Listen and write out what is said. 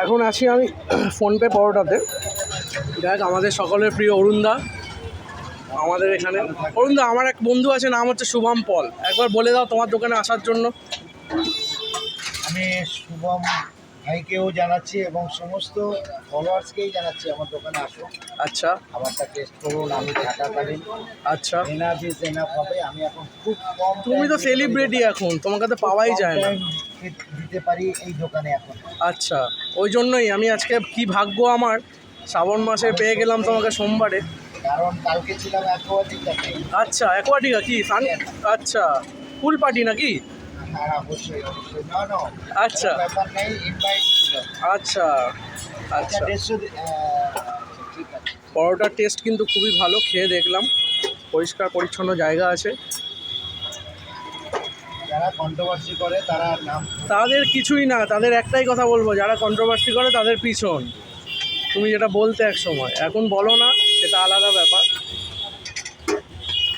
এখন আছি আমি ফোনপে পরোটাতে। দেখ আমাদের সকলের প্রিয় অরুণদা আমাদের এখানে। অরুণদা, আমার এক বন্ধু আছে, নাম হচ্ছে শুভম পল, একবার বলে দাও তোমার দোকানে আসার জন্য। আমি শুভম ভাইকেও জানাচ্ছি এবং সমস্ত ফলোয়ার্সকেই জানাচ্ছি আমার দোকানে আসুন, আচ্ছা খাবারটা টেস্ট করুন। আমি থাকাকালীন আচ্ছা, এনাফ ইজ এনাফ হবে। আমি এখন খুব কম তুমি তো সেলিব্রিটি, এখন তোমাকে তো পাওয়াই যায় না। দিতে পারি এই দোকানে এখন। আচ্ছা, ওই জন্যই আমি আজকে, কি ভাগ্য আমার, শ্রাবণ মাসে পেয়ে গেলাম তোমাকে সোমবারে। কারণ কালকে ছিলাম অ্যাকোয়াটিক ক্যাফে। আচ্ছা, অ্যাকোয়াটিকা কি সান? আচ্ছা, পুল পার্টি নাকি? হ্যাঁ, অবশ্যই অবশ্যই। না না, আচ্ছা ব্যাপার নেই, ইনভাইট ছিল। আচ্ছা আচ্ছা। 150 ঠিক আছে। পরোটার টেস্ট কিন্তু খুবই ভালো, খেয়ে দেখলাম, পরিষ্কার পরিচ্ছন্ন জায়গা আছে। যারা কন্ট্রোভার্সি করে তারা নাম তাদের কিছুই না, তাদের একটাই কথা বলবো, যারা কন্ট্রোভার্সি করে তাদের পিছন। তুমি যেটা বলতে এক সময়, এখন বলো না, সেটা আলাদা ব্যাপার।